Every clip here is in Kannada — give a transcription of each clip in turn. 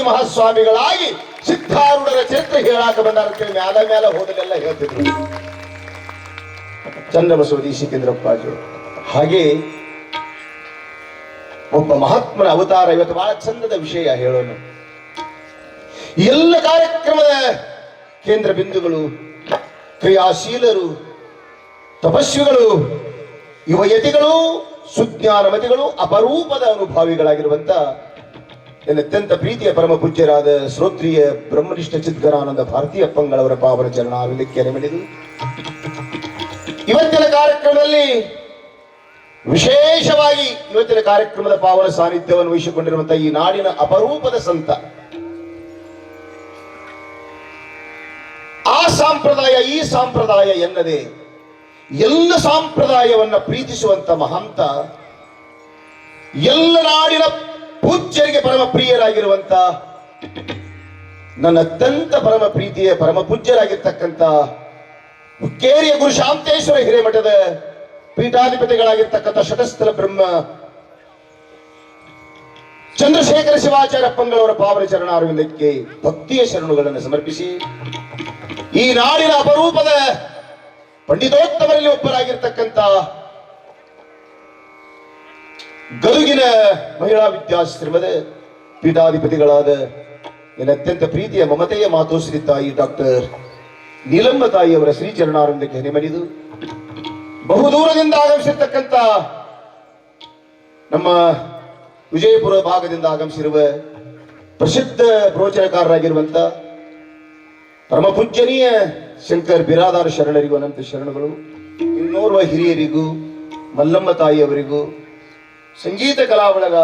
ಸಿದ್ಧಾರೂಢಿ ಮಹಾಸ್ವಾಮಿಗಳಾಗಿ ಸಿದ್ಧಾರೂಢರ ಚರಿತ್ರೆ ಹೇಳಾಕ ಬಂದಾರ ಅಂತೇಳಿ ಮ್ಯಾಲ ಹೋದಲೆಲ್ಲ ಹೇಳ್ತಿದ್ರು ಚನ್ನಬಸವ ಸಿಕೇಂದ್ರಪ್ಪಾಜಿ. ಹಾಗೆ ಒಬ್ಬ ಮಹಾತ್ಮನ ಅವತಾರ. ಇವತ್ತು ಬಹಳ ಚಂದದ ವಿಷಯ ಹೇಳೋಣ. ಎಲ್ಲ ಕಾರ್ಯಕ್ರಮದ ಕೇಂದ್ರ ಬಿಂದುಗಳು ಕ್ರಿಯಾಶೀಲರು, ತಪಸ್ವಿಗಳು, ಯುವಯತಿಗಳು, ಸುಜ್ಞಾನಮತಿಗಳು, ಅಪರೂಪದ ಅನುಭಾವಿಗಳಾಗಿರುವಂತ ನನ್ನ ಅತ್ಯಂತ ಪ್ರೀತಿಯ ಪರಮ ಪೂಜ್ಯರಾದ ಶ್ರೋತ್ರಿಯ ಬ್ರಹ್ಮನಿಷ್ಠ ಚಿದ್ಗರಾನಂದ ಭಾರತೀಯಪ್ಪಂಗಳವರ ಪಾವನ ಚರಣಾರವಿಂದಕ್ಕೆ ನೆಮೆಡಿದು ಇವತ್ತಿನ ಕಾರ್ಯಕ್ರಮದಲ್ಲಿ ವಿಶೇಷವಾಗಿ ಇವತ್ತಿನ ಕಾರ್ಯಕ್ರಮದ ಪಾವನ ಸಾನ್ನಿಧ್ಯವನ್ನು ವಹಿಸಿಕೊಂಡಿರುವಂತಹ ಈ ನಾಡಿನ ಅಪರೂಪದ ಸಂತ, ಆ ಸಂಪ್ರದಾಯ ಈ ಸಂಪ್ರದಾಯ ಎನ್ನದೆ ಎಲ್ಲ ಸಂಪ್ರದಾಯವನ್ನ ಪ್ರೀತಿಸುವಂತ ಮಹಾಂತ, ಎಲ್ಲ ನಾಡಿನ ಪೂಜ್ಯರಿಗೆ ಪರಮ ಪ್ರಿಯರಾಗಿರುವಂತ ನನ್ನ ಅತ್ಯಂತ ಪರಮ ಪ್ರೀತಿಯ ಪರಮ ಪೂಜ್ಯರಾಗಿರ್ತಕ್ಕಂಥ ಹುಕ್ಕೇರಿಯ ಗುರು ಶಾಂತೇಶ್ವರ ಹಿರೇಮಠದ ಪೀಠಾಧಿಪತಿಗಳಾಗಿರ್ತಕ್ಕಂಥ ಶತಸ್ಥಲ ಬ್ರಹ್ಮ ಚಂದ್ರಶೇಖರ ಶಿವಾಚಾರ್ಯಪ್ಪಂಗಳವರ ಪಾವನ ಚರಣಾರವಿಂದಕ್ಕೆ ಭಕ್ತಿಯ ಶರಣುಗಳನ್ನು ಸಮರ್ಪಿಸಿ ಈ ನಾಡಿನ ಅಪರೂಪದ ಪಂಡಿತೋತ್ತಮರಲ್ಲಿ ಒಬ್ಬರಾಗಿರ್ತಕ್ಕಂಥ ಗದುಗಿನ ಮಹಿಳಾ ವಿದ್ಯಾಶ್ರಮದ ಪೀಠಾಧಿಪತಿಗಳಾದ ನನ್ನ ಅತ್ಯಂತ ಪ್ರೀತಿಯ ಮಮತೆಯ ಮಾತೋಶ್ರೀ ತಾಯಿ ಡಾಕ್ಟರ್ ನೀಲಮ್ಮ ತಾಯಿಯವರ ಶ್ರೀಚರಣಾರವಿಂದಕ್ಕೆ ನೆಮಡಿದು ಬಹುದೂರದಿಂದ ಆಗಮಿಸಿರ್ತಕ್ಕಂಥ ನಮ್ಮ ವಿಜಯಪುರ ಭಾಗದಿಂದ ಆಗಮಿಸಿರುವ ಪ್ರಸಿದ್ಧ ಪ್ರವಚನಕಾರರಾಗಿರುವಂತ ಪರಮ ಪೂಜ್ಯನೀಯ ಶಂಕರ್ ಬಿರಾದಾರ ಶರಣರಿಗೂ ಅನಂತ ಶರಣಗಳು, ಇನ್ನೋರ್ವ ಹಿರಿಯರಿಗೂ, ಮಲ್ಲಮ್ಮ ತಾಯಿಯವರಿಗೂ, ಸಂಗೀತ ಕಲಾವಳಗ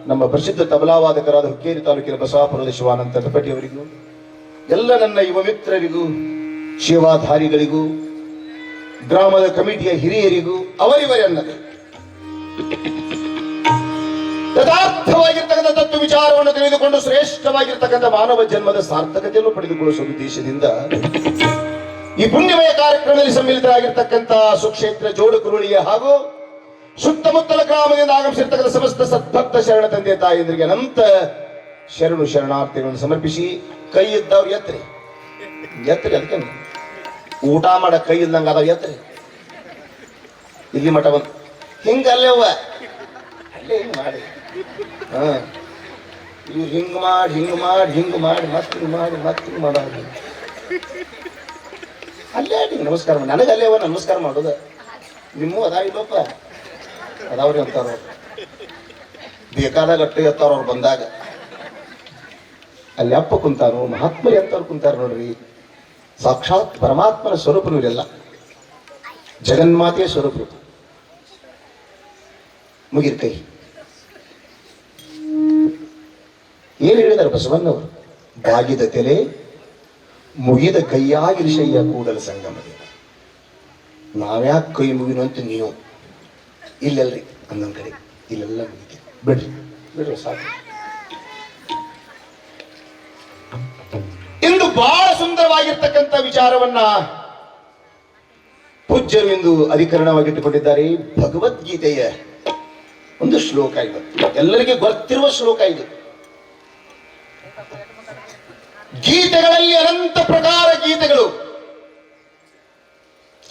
ನಮ್ಮ ಪ್ರಸಿದ್ಧ ತಬಲಾವಾದಕರಾದ ಹುಕ್ಕೇರಿ ತಾಲೂಕಿನ ಬಸವಾಪುರದ ಶಿವಾನಂದ ತಪಟಿಯವರಿಗೂ, ಎಲ್ಲ ನನ್ನ ಯುವ ಮಿತ್ರರಿಗೂ, ಸೇವಾಧಾರಿಗಳಿಗೂ, ಗ್ರಾಮದ ಕಮಿಟಿಯ ಹಿರಿಯರಿಗೂ, ಅವರಿವರನ್ನದೇ ಯಥಾರ್ಥವಾಗಿರ್ತಕ್ಕಂಥ ತತ್ವ ವಿಚಾರವನ್ನು ತಿಳಿದುಕೊಂಡು ಶ್ರೇಷ್ಠವಾಗಿರ್ತಕ್ಕಂಥ ಮಾನವ ಜನ್ಮದ ಸಾರ್ಥಕತೆಯನ್ನು ಪಡೆದುಕೊಳ್ಳುವ ಉದ್ದೇಶದಿಂದ ಈ ಪುಣ್ಯಮಯ ಕಾರ್ಯಕ್ರಮದಲ್ಲಿ ಸಮ್ಮಿಲಿತರಾಗಿರ್ತಕ್ಕಂಥ ಸುಕ್ಷೇತ್ರ ಜೋಡುಕುರುಳಿಯ ಹಾಗೂ ಸುತ್ತಮುತ್ತಲ ಗ್ರಾಮದಿಂದ ಆಗಮಿಸಿರ್ತಕ್ಕಂಥ ಸಮಸ್ತ ಸದ್ಭಕ್ತ ಶರಣ ತಂದೆ ತಾಯಿಯಂದ್ರಿಗೆ ಅನಂತ ಶರಣು ಶರಣಾರ್ಥಿಗಳನ್ನು ಸಮರ್ಪಿಸಿ ಕೈ ಇದ್ದವ್ರು ಎತ್ತರಿ ಅದಕ್ಕೆ ಊಟ ಮಾಡ ಕೈ ಇಲ್ದಂಗ ಅದಾವ ಎತ್ತರಿ ಇಲ್ಲಿ ಮಠ ಬಂದು ಹಿಂಗಲ್ಲೇವ ಅಲ್ಲೇ ಹಿಂಗ್ ಮಾಡಿ ಇವ್ರು ಹಿಂಗ್ ಮಾಡಿ ಮತ್ತೆ ಮಾಡೋದು ಅಲ್ಲೇ ನಮಸ್ಕಾರ ಮಾಡಿ ನನಗೆ ಅಲ್ಲೇವ ನಮಸ್ಕಾರ ಮಾಡೋದು. ನಿಮ್ಮೂ ಅದಾವಿಲ್ಲಪ್ಪ ಅದಾವ್ರಿ ಅಂತಾರ ಬೇಕಾದಾಗ ಅಟ್ಟೆ ಎತ್ತಾರ ಅವ್ರು ಬಂದಾಗ ಅಲ್ಲಿ ಅಪ್ಪ ಕುಂತಾರು ಮಹಾತ್ಮರಿ ಅಂತವ್ರು ಕುಂತಾರ ನೋಡ್ರಿ. ಸಾಕ್ಷಾತ್ ಪರಮಾತ್ಮನ ಸ್ವರೂಪನು ಇರಲ್ಲ, ಜಗನ್ಮಾತೆಯ ಸ್ವರೂಪ. ಮುಗಿದ ಕೈ ಏನು ಹೇಳಿದ್ದಾರೆ ಬಸವಣ್ಣವರು? ಬಾಗಿದ ತೆಲೆ ಮುಗಿದ ಕೈಯಾಗಿರಿಶಯ್ಯ ಕೂಡಲ ಸಂಗಮದೆ. ನಾವ್ಯಾಕೆ ಕೈ ಮುಗಿನು ಅಂತ ನೀವು ಇಲ್ಲಲ್ರಿ ಅನ್ನೊಂದ್ ಕಡೆ ಇಲ್ಲೆಲ್ಲ ಮುಗಿತೆ ಬಿಡ್ರಿ ಸಾಕು. ಇಂದು ಬಹಳ ಸುಂದರವಾಗಿರ್ತಕ್ಕಂಥ ವಿಚಾರವನ್ನ ಪೂಜ್ಯರು ಎಂದು ಅಧಿಕರಣವಾಗಿಟ್ಟುಕೊಂಡಿದ್ದಾರೆ. ಭಗವದ್ಗೀತೆಯ ಒಂದು ಶ್ಲೋಕ ಇದು, ಎಲ್ಲರಿಗೆ ಗೊತ್ತಿರುವ ಶ್ಲೋಕ ಇದು. ಗೀತೆಗಳಲ್ಲಿ ಅನಂತ ಪ್ರಕಾರ ಗೀತೆಗಳು,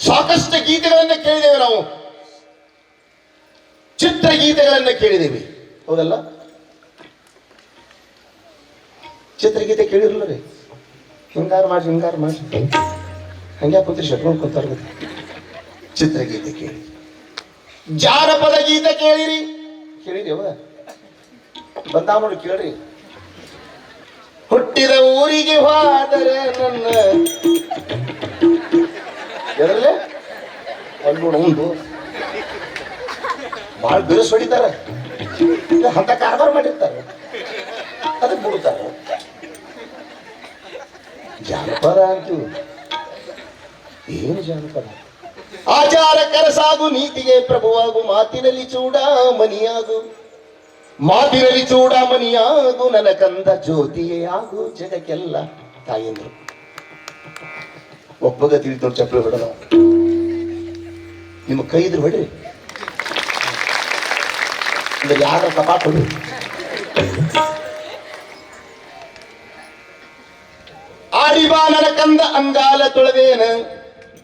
ಸಾಕಷ್ಟು ಗೀತೆಗಳನ್ನ ಕೇಳಿದ್ದೇವೆ ನಾವು, ಚಿತ್ರಗೀತೆಗಳನ್ನ ಕೇಳಿದ್ದೇವೆ, ಹೌದಲ್ಲ? ಚಿತ್ರಗೀತೆ ಕೇಳಿರಲ್ಲ ರೀ? ಹಿಂಗಾರು ಮಾಡಿ ಹಂಗ್ಯಾ ಕುಂತ್ರಿ ಶಟ್ಕೊಂಡು ಕುಂತಾರ. ಚಿತ್ರಗೀತೆ ಕೇಳಿ, ಜಾನಪದ ಗೀತೆ ಕೇಳಿರಿ ಅವ ಬಂದ ನೋಡಿ ಕೇಳ್ರಿ. ಹುಟ್ಟಿದ ಊರಿಗೆ ಹೋದರೆ ನನ್ನ ಎದರಲ್ಲೇ ಒಂದು ಬಹಳ ಬಿರುಸು ಹೊಡಿತಾರ, ಅಂತ ಕಾರ್ಬಾರ್ ಮಾಡಿರ್ತಾರೆ, ಅದಕ್ಕೆ ಬಿಡ್ತಾರ. ಜಾನಪದ ಅಂತೀವಿ, ಏನು ಜಾನಪದ? ಆಚಾರ ಕರಸಾಗು, ನೀತಿಗೆ ಪ್ರಭುವಾಗು, ಮಾತಿನಲ್ಲಿ ಚೂಡಾಮಣಿಯಾಗು, ಮಾತಿನಲ್ಲಿ ಚೂಡಾಮಣಿಯಾಗು, ನನ್ನ ಕಂದ ಜ್ಯೋತಿಯೇ ಆಗು ಜಗಕ್ಕೆಲ್ಲ ತಾಯಂದ್ರು. ಒಬ್ಬಗ ತಿಳಿದು ಚಪ್ಪಲಿ ಹೊಡೆದ, ನಿಮ್ಮ ಕೈ ಇದ್ರೆ ಹೊಡ್ರಿ, ಅಂದ್ರೆ ಯಾರ ಕಪಾಟ್ ಹೊಡ್ರಿ. ಮಾಡಿ ಬಾ ನನ್ನ ಕಂದ ಅಂಗಾಲ ತೊಳೆದೇನ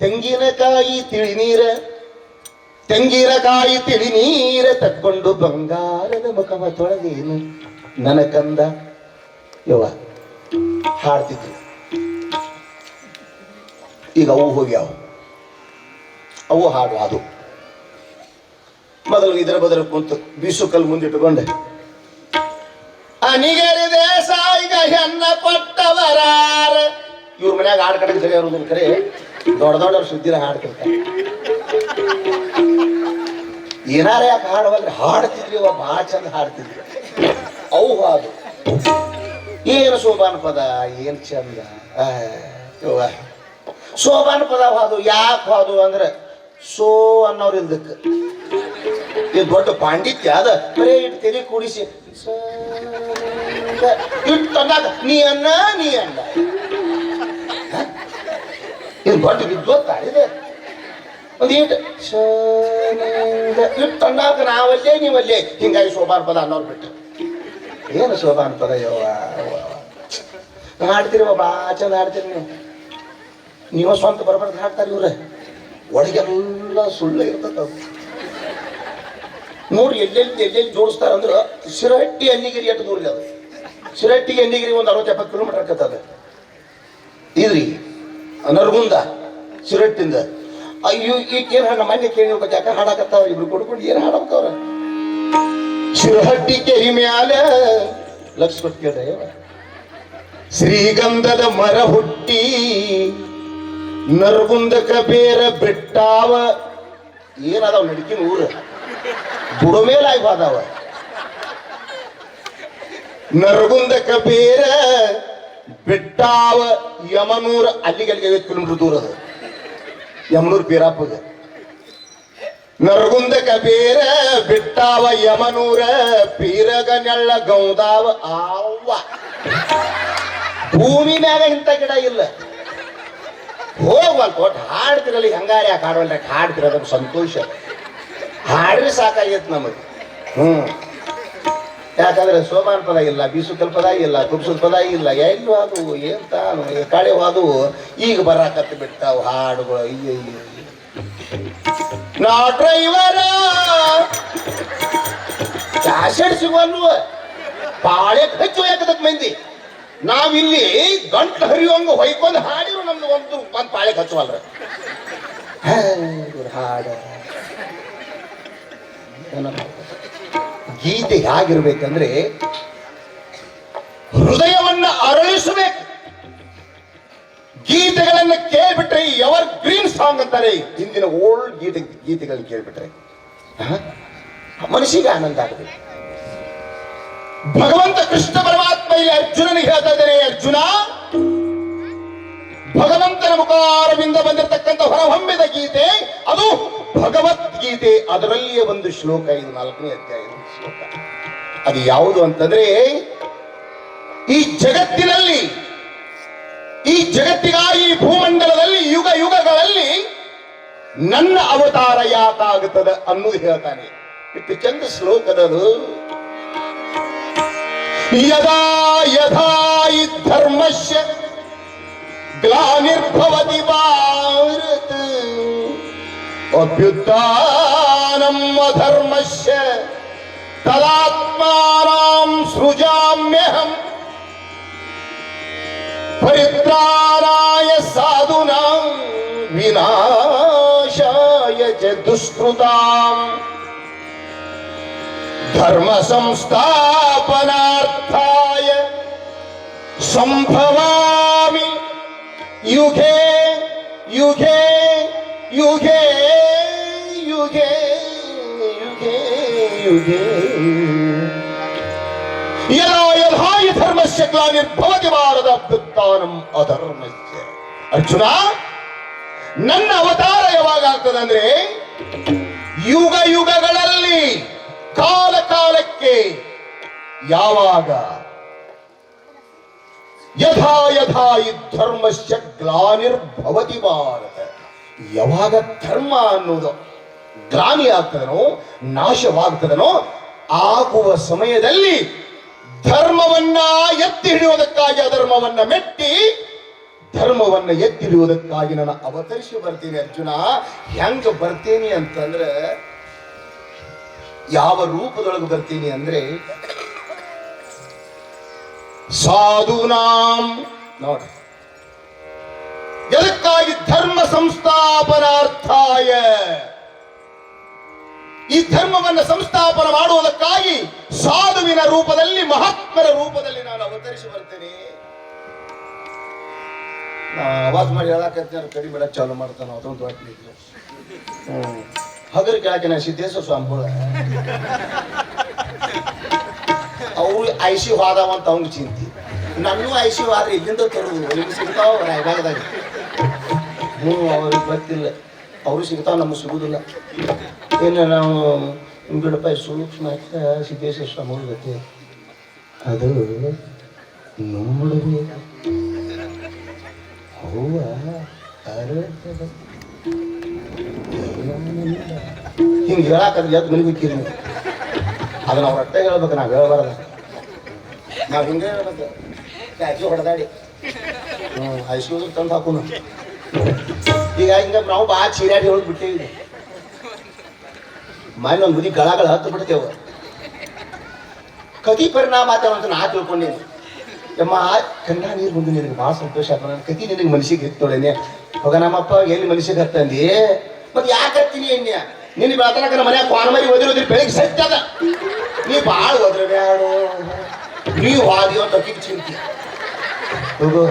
ತೆಂಗಿನಕಾಯಿ ತಿಳಿ ನೀರ ತಕ್ಕೊಂಡು ಬಂಗಾರದ ಮುಖವ ತೊಳೆದೇನು ನನ್ನ ಕಂದ. ಯವ್ವ ಹಾಡ್ತಿದ್ರು. ಈಗ ಅವು ಹೋಗ್ಯಾವ. ಅವು ಹಾಡು ಅದು ಮೊದಲು ಇದರ ಬದಲು ಕುಂತು ಬೀಸು ಕಲ್ ಮುಂದಿಟ್ಟುಕೊಂಡೆ ಅನಿಗರಿ ದೇಸಾಯಿಗ ಹೆಣ್ಣ ಕೊಟ್ಟವರಾರ. ಇವ್ರ ಮನ್ಯಾಗ ಹಾಡು ಕಡೆ ಸರಿ ಅವ್ರದ್ದು ಕರೆ ದೊಡ್ಡ ದೊಡ್ಡವ್ರ ಸುದ್ದಿನ ಹಾಡ್ತಿರ್ತಾರೆ. ಏನಾರ ಯಾಕೆ ಹಾಡುವಲ್ರಿ ಹಾಡ್ತಿದ್ರಿ ಅವ ಭಾಳ ಚಂದ ಹಾಡ್ತಿದ್ರಿ. ಅವು ಹಾಡು ಏನು ಸೋಬಾನ ಪದ ಏನ್ ಚಂದ. ಸೋಬಾನ ಪದ ಹಾದು ಯಾಕೆ ಹಾದು ಅಂದ್ರೆ ಸೋ ಅನ್ನೋರು ಇಲ್ದಕ್ಕೆ ಇದು ದೊಡ್ಡ ಪಾಂಡಿತ್ಯ ಅದ. ಬರೇ ಇಟ್ಟು ತೆರೆ ಕೂಡಿಸಿ ಇಟ್ಟು ಅಂದಾಗ ನೀ ಅನ್ನ ಇದು ದೊಡ್ಡ ವಿದ್ವತ್ತಾಡಿದೆ. ಒಂದು ಇಟ್ಟು ಇಟ್ಟು ಅಂದಾಗ ನಾವಲ್ಲೇ ನೀವಲ್ಲೇ ಹಿಂಗಾಗಿ ಸೋಬಾನ ಪದ ಅನ್ನೋರು ಬಿಟ್ಟು ಏನು ಶೋಭಾನ ಪದ. ಯವ್ವ ಹಾಡ್ತೀರಿ ಬಾ ಚಂದ ಹಾಡ್ತೀರಿ ನೀವು ಸ್ವಂತ ಬರಬಾರ್ದು ಹಾಡ್ತಾರೆ ಇವ್ರ. ಒಳಗೆಲ್ಲ ಸುಳ್ಳೆ ಇರ್ತದ ನೋಡಿ. ಎಲ್ಲೆಲ್ಲಿ ಜೋಡಿಸ್ತಾರ ಅಂದ್ರೆ ಶಿರಹಟ್ಟಿ ಅನ್ನಿಗಿರಿ ಎಷ್ಟು ದೂರ ಅದು. ಶಿರಹಟ್ಟಿಗೆ ಅನ್ನಿಗಿರಿ ಒಂದು 60-70 ಕಿಲೋಮೀಟರ್ ಆಕತ್ತದ. ಇದ್ರಿ ನರಗುಂದ ಶಿರಹಟ್ಟಿಂದ ಅಯ್ಯೋ ಈಗೇನು ಹಾಡ ಮನೆ ಕೇಳಿ ಯಾಕೆ ಹಾಡಾಕತ್ತಾವ ಇಬ್ರು ಕೊಡ್ಕೊಂಡು ಏನು ಹಾಡಬೇಕವ್ರ. ಶಿರಹಟ್ಟಿ ಕೆರಿ ಮ್ಯಾಲ ಲಕ್ಷ ಕೊಟ್ಟು ಕೇಳ್ರೆ ಶ್ರೀಗಂಧದ ಮರ ಹುಟ್ಟಿ ನರಗುಂದಕ ಬೇರ ಬೆಟ್ಟಾವ. ಏನದಾವ ನಡಿಕಿನ ಊರು ಬುಡಮೇಲಾಗಿ ಹೋದಾವ. ನರಗುಂದಕ ಬೇರ ಬೆಟ್ಟಾವ ಯಮನೂರ ಅಲ್ಲಿಗೆ 50 ಕಿಲೋಮೀಟರ್ ದೂರ ಅದ. ಯಮನೂರು ಬೀರಾಪುಗ ನರಗುಂದಕ ಬೇರ ಬಿಟ್ಟಾವ ಯಮನೂರ ಪೀರಗ ನೆಳ್ಳ ಗೌದಾವ. ಆವ್ವ ಭೂಮಿ ಮ್ಯಾಗ ಇಂಥ ಗಿಡ ಇಲ್ಲ. ಹೋಗ್ವಲ್ ಕೊಟ್ಟು ಹಾಡ್ತಿರಲ್ಲಿ ಹಂಗಾರೆ ಯಾಕೆ ಹಾಡವಲ್ರಿ ಹಾಡ್ತಿರೋದ ಸಂತೋಷ. ಹಾಡ್ರಿ ಸಾಕಾಗೈತೆ ನಮಗೆ. ಯಾಕಂದ್ರೆ ಸೋಮಾನ ಪದ ಇಲ್ಲ, ಬೀಸುಕಲ್ ಪದ ಇಲ್ಲ, ಕುಬ್ಸದ ಪದ ಇಲ್ಲ, ಎಲ್ಲೂ ಅದು ಏನ್ ತಾನು ಕಳೆ ಅದು ಈಗ ಬರಾಕತ್ತು ಬಿಡ್ತಾವ ಹಾಡುಗಳು. ಅಯ್ಯೋ ನಾ ಡ್ರೈವರ ಕ್ಯಾಸೆಟ್ ಸಿಗುವಲ್ವ ಬಾಳೆ ಹೆಚ್ಚು ಯಾಕದಕ್ ಮಂದಿ. ನಾವಿಲ್ಲಿ ಗಂಟು ಹರಿಯುವಂಗ ಹೊಯ್ಕೊಂಡು ಹಾಡಿರು ನಮ್ದು ಒಂದು ಪಾಳೆ ಹಚ್ಚುವಲ್ರ ಹಾಡ. ಗೀತೆ ಹೇಗಿರ್ಬೇಕಂದ್ರೆ ಹೃದಯವನ್ನ ಅರಳಿಸಬೇಕು. ಗೀತೆಗಳನ್ನ ಕೇಳ್ಬಿಟ್ರೆ ಎವರ್ ಗ್ರೀನ್ ಸಾಂಗ್ ಅಂತಾರೆ. ಹಿಂದಿನ ಓಲ್ಡ್ ಗೀತೆಗಳನ್ನ ಕೇಳ್ಬಿಟ್ರೆ ಮನಸ್ಸಿಗೆ ಆನಂದ ಆಗಬೇಕು. ಭಗವಂತ ಕೃಷ್ಣ ಪರಮಾತ್ಮ ಇಲ್ಲಿ ಅರ್ಜುನನಿಗೆ ಹೇಳ್ತಾ ಇದ್ದಾನೆ, ಅರ್ಜುನ ಭಗವಂತನ ಮುಖಾರವಿಂದ ಬಂದಿರತಕ್ಕಂಥ ಹೊರಹೊಮ್ಮಿದ ಗೀತೆ ಅದು ಭಗವದ್ಗೀತೆ. ಅದರಲ್ಲಿಯೇ ಒಂದು ಶ್ಲೋಕ, ಇದು 4ನೇ ಅಧ್ಯಾಯದ ಶ್ಲೋಕ. ಅದು ಯಾವುದು ಅಂತಂದ್ರೆ, ಈ ಜಗತ್ತಿನಲ್ಲಿ ಈ ಜಗತ್ತಿಗಾಗಿ ಭೂಮಂಡಲದಲ್ಲಿ ಯುಗ ಯುಗಗಳಲ್ಲಿ ನನ್ನ ಅವತಾರ ಯಾಕಾಗುತ್ತದೆ ಅನ್ನೋದು ಹೇಳ್ತಾನೆ. ಇಷ್ಟು ಚಂದ ಶ್ಲೋಕದದು. ಯದಾ ಯಥಾ ಈ ಧರ್ಮಸ್ಯ ಗ್ಲಾನಿರ್ಭವತಿ ಭಾರತ ಅಭ್ಯುತ್ಥಾನಂ ಅಧರ್ಮಸ್ಯ ತದಾತ್ಮಾನಾಂ ಸೃಜಾಮ್ಯಹಂ ಪರಿತ್ರಾಣಾಯ ಸಾಧೂನಾಂ ವಿನಾಶಾಯ ಚ ದುಷ್ಕೃತಾಂ ಧರ್ಮ ಸಂಸ್ಥಾಪನಾರ್ಥಾಯ ಸಂಭವಾಮಿ ಯುಗೆ ಯುಗೆ ಯುಗೆ ಯುಗೆ ಯುಗೆ ಯುಗೆ. ಯದಾ ಯಥಾ ಹಿ ಧರ್ಮಸ್ಯ ಗ್ಲಾನಿರ್ಭವತಿ ಭಾರತ ಅಭ್ಯುತ್ಥಾನಂ ಅಧರ್ಮಸ್ಯ. ಅರ್ಜುನ, ನನ್ನ ಅವತಾರ ಯಾವಾಗ ಆಗ್ತದೆ ಅಂದ್ರೆ ಯುಗ ಯುಗಗಳಲ್ಲಿ, ಕಾಲ ಕಾಲಕ್ಕೆ, ಯಾವಾಗ ಯಥಾ ಯಥಾ ಈ ಧರ್ಮಸ್ಯ ಗ್ಲಾನಿರ್ಭವತಿ ಭಾರತ, ಯಾವಾಗ ಧರ್ಮ ಅನ್ನೋದು ಗ್ಲಾನಿ ಆಗ್ತದನೋ, ನಾಶವಾಗ್ತದನೋ, ಆಗುವ ಸಮಯದಲ್ಲಿ ಧರ್ಮವನ್ನ ಎತ್ತಿ ಹಿಡಿಯುವುದಕ್ಕಾಗಿ ಅಧರ್ಮವನ್ನ ಮೆಟ್ಟಿ ಧರ್ಮವನ್ನ ಎತ್ತಿಡುವುದಕ್ಕಾಗಿ ನಾನು ಅವತರಿಸಿ ಬರ್ತೀನಿ ಅರ್ಜುನ. ಹೆಂಗ ಬರ್ತೀನಿ ಅಂತಂದ್ರೆ, ಯಾವ ರೂಪದೊಳಗೆ ಬರ್ತೀನಿ ಅಂದ್ರೆ ಸಾಧೂನಾಂ. ನೋಡಿ, ಎದಕ್ಕಾಗಿ? ಧರ್ಮ ಸಂಸ್ಥಾಪನಾರ್ಥಾಯ. ಈ ಧರ್ಮವನ್ನು ಸಂಸ್ಥಾಪನ ಮಾಡುವುದಕ್ಕಾಗಿ ಸಾಧುವಿನ ರೂಪದಲ್ಲಿ, ಮಹಾತ್ಮರ ರೂಪದಲ್ಲಿ ನಾನು ಅವತರಿಸಿ ಬರ್ತೇನೆ. ಆವಾಜ್ ಮಾಡಿ ಹೇಳಕತ್ತಾರೆ, ಕಡಿಮೆ ಬಿಡಕ್ ಚಾಲು ಮಾಡ್ತಾನೆ ಅದೊಂದು ದೊಡ್ಡ. ಹಗರ್ ಕೇಳಕ್ಕೆ ನಾ ಸಿದ್ದೇಶ್ವರ ಸ್ವಾಮಿಗಳ ಅವ್ರು ಐಸಿ ಹೋದವಂತ ಅವಂಗ ಚಿಂತಿ. ನನ್ನೂ ಐಸಿ ಹೋದ್ರೆ ಇಲ್ಲಿಂದ ತರುದು, ಇಲ್ಲಿ ಸಿಗ್ತಾವ ರಾಯಬಾಗದಾಗ. ಅವ್ರಿಗೆ ಗೊತ್ತಿಲ್ಲ, ಅವರು ಸಿಗ್ತಾವ, ನಮಗೆ ಸಿಗುದಿಲ್ಲ. ಏನು ನಾವು ಬಿಡಪ್ಪ ಸೂಕ್ಷ್ಮ ಸಿದ್ದೇಶ್ವರ ಸ್ವಾಮಿ ಗೊತ್ತೇ, ಅದು ನೋಡಬೇಕು. ಹೂವ ಹಿಂಗೆ ಹೇಳಾಕಂದ್ರೆ ಎದ್ದು ಮನೆಗೆ ಹೋಗ್ತೀರಿ ನೀವು. ಅದನ್ನ ಅವ್ರ ಅಟ್ಟೆ ಹೇಳ್ಬೇಕು, ನಾವು ಹೇಳಬಾರ್ದ. ನಾವು ಹಿಂಗೆ ಹೇಳ್ಬೇಕು, ಯಾಕೆ ಹೊಡೆದಾಡಿ ಐಶ್ವರ್ಯ ತಂದು ಹಾಕೋಣ. ಈಗ ಹಿಂಗೆ ನಾವು ಭಾಳ ಚೀರಾಡಿ ಹೊಡೆದು ಬಿಟ್ಟೇವಿ. ಮನೆ ಒಂದು ಬುದಿ ಗಳಗಳ ಹತ್ತು ಬಿಡ್ತೇವೆ. ಕತಿ ಪರಿಣಾಮ ಅಂತ ನಾ ತಿಳ್ಕೊಂಡೇನೆ. ಯಮ್ಮ ಕಣ್ಣ ನೀರು ಮುಂದೆ ನಿನಗೆ ಭಾಳ ಸಂತೋಷ ಆಗ್ತದೆ. ನನ್ನ ಕತಿ ನಿನಗೆ ಮನಸ್ಸಿಗೆ ಎತ್ತೋಳೇನೆ. ಹೋಗ ನಮ್ಮಪ್ಪ ಎಲ್ಲಿ ಮನಸ್ಸಿಗೆ ಹತ್ತಂದಿ, ಮತ್ತೆ ಯಾಕೆ ಹತ್ತೀನಿ ಎಣ್ಣೆ? ನಿನ್ನ ಬೆಳತನಕ ನಮ್ಮ ಮನ್ಯಾಗ ಕ್ವಾನ್ಮರಿ ಓದಿರೋದ್ರಿ ಬೆಳಿಗ್ಗೆ ಸತ್ಯದ. ನೀ ಭಾಳ ಹೋದ್ರೆ ಬ್ಯಾಡು, ನೀವು ಹಾದಿ ಅಂತ ಅಕ್ಕಿಗೆ ಚಿಂತಿ ಹೋಗು.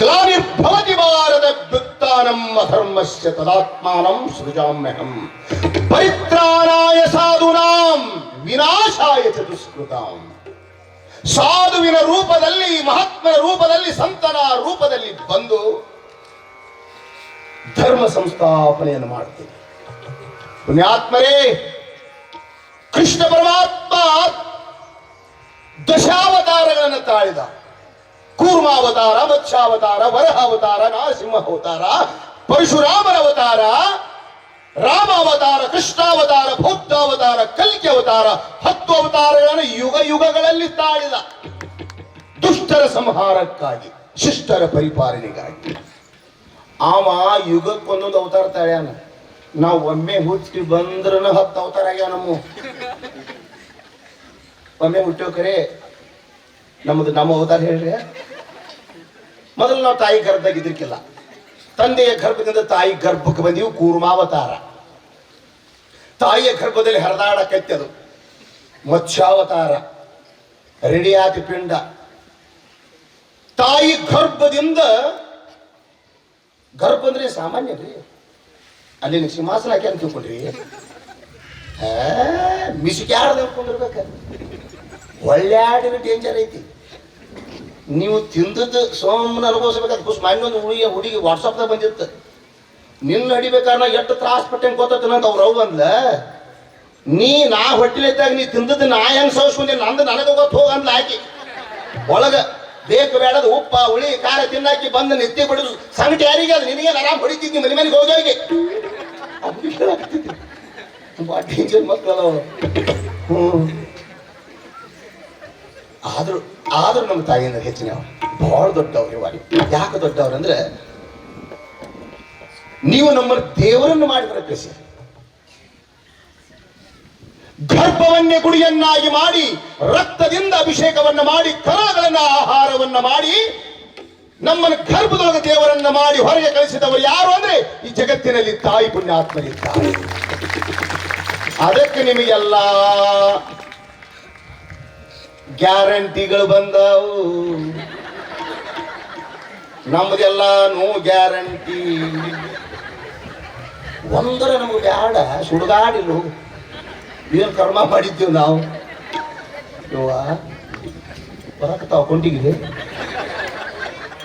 ಗ್ಲಾನಿರ್ಭವತಿ ಭಾರತ ವ್ಯುತ್ಥಾನಂ ಅಧರ್ಮಸ್ಯ ತದಾತ್ಮಾನಂ ಸೃಜಾಮ್ಯಹಂ ಪರಿತ್ರಾಣಾಯ ಸಾಧೂನಾಂ ವಿನಾಶಾಯ ಚ ದುಷ್ಕೃತಾಂ. ಸಾಧುವಿನ ರೂಪದಲ್ಲಿ, ಮಹಾತ್ಮನ ರೂಪದಲ್ಲಿ, ಸಂತನ ರೂಪದಲ್ಲಿ ಬಂದು ಧರ್ಮ ಸಂಸ್ಥಾಪನೆಯನ್ನು ಮಾಡ್ತೀನಿ. ಪುಣ್ಯಾತ್ಮರೇ, ಕೃಷ್ಣ ಪರಮಾತ್ಮ ದಶಾವತಾರಗಳನ್ನು ತಾಳಿದ. ಕೂರ್ಮಾವತಾರ, ಮತ್ಸ್ಯಾವತಾರ, ವರಹಾವತಾರ, ನರಸಿಂಹ ಅವತಾರ, ಪರಶುರಾಮನ ಅವತಾರ, ರಾಮಾವತಾರ, ಕೃಷ್ಣಾವತಾರ, ಬೌದ್ಧಾವತಾರ, ಕಲ್ಕಿ ಅವತಾರ, 10 ಅವತಾರಗಳನ್ನು ಯುಗ ಯುಗಗಳಲ್ಲಿ ತಾಳಿದ. ದುಷ್ಟರ ಸಂಹಾರಕ್ಕಾಗಿ, ಶಿಷ್ಟರ ಪರಿಪಾಲನೆಗಾಗಿ. ಆವ ಯುಗಕ್ಕೊಂದೊಂದು ಅವತಾರ ತಾಳ್ಯಾನ. ನಾವು ಒಮ್ಮೆ ಹುಟ್ಟಿ ಬಂದ್ರೂ 10 ಅವತಾರ ಆಗ್ಯಾವ. ಒಮ್ಮೆ ಹುಟ್ಟೋ ಕರೆ ನಮ್ಮ ಅವತಾರ ಹೇಳ್ರಿ. ಮೊದಲು ನಾವು ತಾಯಿ ಗರ್ಭದಾಗಿದ್ದಿರ್ಕಿಲ್ಲ, ತಂದೆಯ ಗರ್ಭದಿಂದ ತಾಯಿ ಗರ್ಭಕ್ಕೆ ಬಂದೀವಿ. ಕೂರ್ಮಾವತಾರ, ತಾಯಿಯ ಗರ್ಭದಲ್ಲಿ ಹರಿದಾಡಕತ್ತದು. ಮತ್ಸ್ಯಾವತಾರ, ರೆಡಿಯಾತಿ ಪಿಂಡ. ತಾಯಿ ಗರ್ಭದಿಂದ, ಗರ್ಭ ಅಂದ್ರೆ ಸಾಮಾನ್ಯ ರೀ, ಅಲ್ಲಿ ನೀವು ಸಿಂಹಾಸನ ಹಾಕಿ ಅಂತ ತಿಳ್ಕೊಂಡ್ರಿ, ಮಿಸಿಕ್ಯಾಡ್ದು ಅನ್ಕೊಂಡಿರ್ಬೇಕ. ಒಳ್ಳೆಯಾಡಿನ ಡೇಂಜರ್ ಐತಿ. ನೀವು ತಿಂದದ್ದು ಸೋಮನ ಅನುಭವಿಸ್ಬೇಕಾದ ಖುಷಿ. ಇನ್ನೊಂದು ಹುಡುಗಿ ವಾಟ್ಸಪ್ದಾಗ ಬಂದಿತ್ತು, ನಿನ್ನ ಹಡಿಬೇಕಾದ್ರೆ ಎಷ್ಟು ತ್ರಾಸ ಪಟ್ಟೆ ಗೊತ್ತ ನಂಗೆ ಅವ್ರು ಅವು ಅಂದ್ಲ. ನಾ ಹೊಟ್ಟಿಲಿದ್ದಾಗ ನೀ ತಿಂದದ್ದು ನಾ ಹೆಂಗ್ ಸೋಸ್ಕೊಂಡಿ, ನಂದು ನನಗೆ ಗೊತ್ತು ಹೋಗ ಅಂದ್ಲ ಆಕಿ. ಒಳಗ ಬೇಕು ಬೇಡದ ಉಪ್ಪ ಹುಳಿ ಖಾರ ತಿನ್ನಾಕಿ ಬಂದು ನೆತ್ತಿ ಬಿಡುದು ಸಂಗತಿ ಯಾರಿಗೆ? ಅದು ನಿನಗೆ ಆರಾಮ್ ಹೊಡಿತಿದ್ನಿ ಮನೆ ಮನೆಗೆ ಹೋಗಿ. ಡೇಂಜರ್ ಮಕ್ಕಳು. ಆದ್ರೂ ನಮ್ಮ ತಾಯಿಯಿಂದ ಹೆಚ್ಚಿನ ಬಹಳ ದೊಡ್ಡವ್ರು. ಇವಾಗ ಯಾಕೆ ದೊಡ್ಡವ್ರು ಅಂದ್ರೆ, ನೀವು ನಮ್ಮ ದೇವರನ್ನು ಮಾಡಿ ಪ್ರಕಟಿಸಿ, ಗರ್ಭವನ್ನೇ ಗುಡಿಯನ್ನಾಗಿ ಮಾಡಿ, ರಕ್ತದಿಂದ ಅಭಿಷೇಕವನ್ನ ಮಾಡಿ, ಕರಗಳನ್ನ ಆಹಾರವನ್ನ ಮಾಡಿ, ನಮ್ಮನ್ನು ಗರ್ಭದೊಳಗೆ ದೇವರನ್ನ ಮಾಡಿ ಹೊರಗೆ ಕಳಿಸಿದವರು ಯಾರು ಅಂದ್ರೆ ಈ ಜಗತ್ತಿನಲ್ಲಿ ತಾಯಿ ಪುಣ್ಯಾತ್ಮರಿದ್ದಾರೆ. ಅದಕ್ಕೆ ನಿಮಗೆಲ್ಲ ಗ್ಯಾರಂಟಿಗಳು ಬಂದವು. ನಮ್ದೆಲ್ಲ ನೋ ಗ್ಯಾರಂಟಿ. ಒಂದರ ನಮ್ಗೆ ಬ್ಯಾಡ, ಸುಡುಗಾಡಿಲು ಏನು ಕರ್ಮ ಮಾಡಿದ್ದೀವಿ ನಾವು. ಇವ ಬರಕತ್ತಾವ ಕೊಂಟಿಗೆ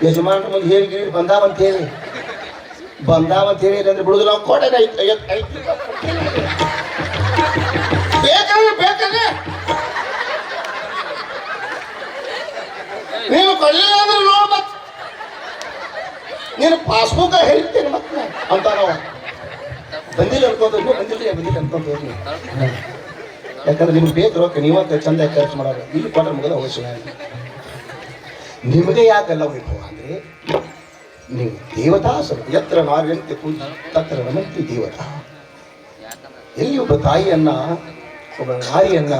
ಯಜಮಾನ್ರ ಮುಂದೆ ಹೇಳಿ ಬಂದಾವಂತೇಳಿ ಅಂದ್ರೆ ಬಿಡುದು ನಾವು ಕೋಟೆ ಬೇಕಂದ್ರೆ ನೀನು ಕೊಡಲಿಲ್ಲ ಅಂದ್ರೆ ನೋಡ್ ಮತ್ ನೀನು ಪಾಸ್ಬುಕ್ ಹೇಳ್ತೇನೆ ಮತ್ತೆ ಅಂತ ನಾವು ಬಂದಿಲ್ಲ ಅನ್ಕೋದ್ರು. ಬಂದಿಲ್ಲ ಅನ್ಕೊಂಡ್ರಿ ಯಾಕಂದ್ರೆ ನಿಮ್ಗೆ ಬೇಕು ರೊಕ್ಕ ನೀವ ಚಂದ ಖರ್ಚು ಮಾಡೋರು, ಇಲ್ಲಿ ಕೊಟ್ರೆ ಮುಗಿದ ಅವಶ್ಯ ನಿಮಗೆ ಯಾಕಲ್ಲ ವೈಭವ ಅಂದ್ರೆ ನೀವು ದೇವತಾ ಸ್ವಲ್ಪ ಎತ್ತರ ನಾರ್ಯಂತೆ ಪೂಜೆ ತತ್ರ ನಮಂತಿ ದೇವತಾ. ಎಲ್ಲಿ ಒಬ್ಬ ತಾಯಿಯನ್ನ ಒಬ್ಬ ನಾರಿಯನ್ನ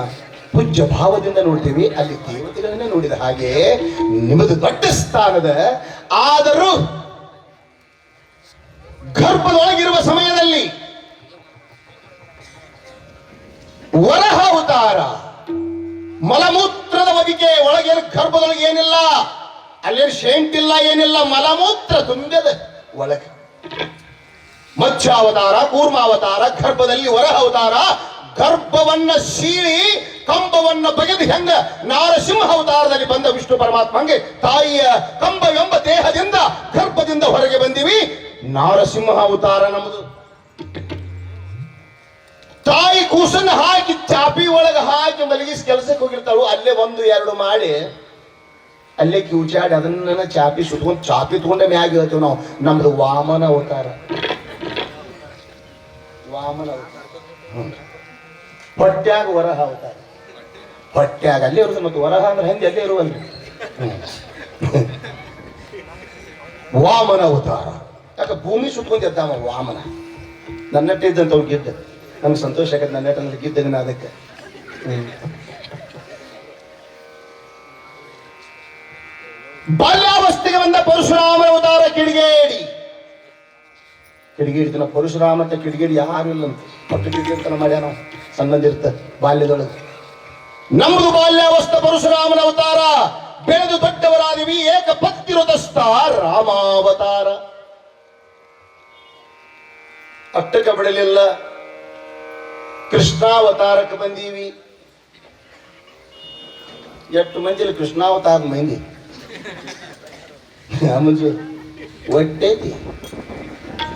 ಪೂಜ್ಯ ಭಾವದಿಂದ ನೋಡ್ತೀವಿ, ಅಲ್ಲಿ ದೇವತೆಗಳನ್ನೇ ನೋಡಿದ ಹಾಗೆ ನಿಮ್ಮದು ದೊಡ್ಡ ಸ್ಥಾನದ. ಆದರೂ ಗರ್ಭದೊಳಗಿರುವ ಸಮಯದಲ್ಲಿ ವರಹ ಅವತಾರ, ಮಲಮೂತ್ರದ ಬದಿಗೆ ಒಳಗೇನು ಗರ್ಭದೊಳಗೆ ಏನಿಲ್ಲ, ಅಲ್ಲೇನು ಶೇಂಟ್ ಇಲ್ಲ, ಏನಿಲ್ಲ, ಮಲಮೂತ್ರ ತುಂಬಿದ ಒಳಗೆ. ಮತ್ಸ್ಯಾವತಾರ, ಕೂರ್ಮಾವತಾರ, ಗರ್ಭದಲ್ಲಿ ವರಹ ಅವತಾರ, ಗರ್ಭವನ್ನ ಸೀಳಿ ಕಂಬವನ್ನ ಬಗೆದು ಹೆಂಗ ನಾರಸಿಂಹ ಅವತಾರದಲ್ಲಿ ಬಂದ ವಿಷ್ಣು ಪರಮಾತ್ಮಂಗೆ ತಾಯಿಯ ಕಂಬವೆಂಬ ದೇಹದಿಂದ ಗರ್ಭದಿಂದ ಹೊರಗೆ ಬಂದಿವಿ. ನಾರಸಿಂಹ ಅವತಾರ ನಮ್ಮದು. ತಾಯಿ ಕೂಸನ್ನ ಹಾಕಿ ಚಾಪಿ ಒಳಗೆ ಹಾಕಿ ಮಲಗಿಸಿ ಕೆಲಸಕ್ಕೆ ಹೋಗಿರ್ತಾಳು, ಅಲ್ಲೇ 1-2 ಮಾಡಿ ಅಲ್ಲೇ ಕಿವುಚಾಡಿ ಅದನ್ನ ಚಾಪಿ ಸುಟ್ಕೊಂಡು ಚಾಪಿ ತಗೊಂಡೆ ಮ್ಯಾಗ ಹೇಳ್ತೇವೆ ನಾವು. ನಮ್ದು ವಾಮನ ಅವತಾರ. ವಾಮನ ಅವತಾರ. ಹೊಟ್ಟ್ಯಾಗ ವರಹ ಅವತಾರ. ಹೊಟ್ಟ್ಯಾಗ ಅಲ್ಲೇ ಇರುದು, ಮತ್ತು ವರಹ ಅಂದ್ರೆ ಹೆಂಗೆ ಅಲ್ಲೇ ಇರುವಲ್ರಿ. ವಾಮನ ಅವತಾರ. ಯಾಕೆ ಭೂಮಿ ಸುಟ್ಕೊಂಡು ಎದ್ದಾಮ ವಾಮನ. ನನ್ನಟ್ಟೆ ಇದ್ದಂತ ಅವ್ರು ಗಿದ್ದ, ನಮ್ಗೆ ಸಂತೋಷ ಆಗತ್ತೆ. ನನ್ನ ನೆಟ್ಟಲ್ಲಿ ಗಿದ್ದಂಗ ಅದಕ್ಕೆ. ಬಾಲ್ಯಾವಸ್ಥೆಗೆ ಬಂದ ಪರಶುರಾಮನ ಅವತಾರ ಕಿಡಿಗೇಡಿ. ಕಿಡಿಗೇಡಿತನ ಪರಶುರಾಮ ಅಂತ ಕಿಡಿಗೇಡಿ ಯಾರು ಇಲ್ಲ ಅಂತ ಪಟ್ಟು ಕಿಡಿಗೇಡಿತನ ಮಾಡ್ಯಾನ ಸಣ್ಣದಿರ್ತ ಬಾಲ್ಯದೊಳಗೆ. ನಮ್ಮದು ಬಾಲ್ಯಾವಸ್ಥೆ ಪರಶುರಾಮನ ಅವತಾರ. ಬೆಳೆದು ದೊಡ್ಡವರಾದಿವಿ ಏಕಪತ್ನಿವೃತಸ್ಥ ರಾಮಾವತಾರ. ಅಟ್ಟಕ್ಕೆ ಬಿಡಲಿಲ್ಲ, ಕೃಷ್ಣಾವತಾರಕ್ಕೆ ಬಂದೀವಿ. ಎಷ್ಟು ಮಂದಿಲಿ ಕೃಷ್ಣಾವತಾರ ಮಂದಿ ಮುಂಜು ಒಟ್ಟೈತಿ,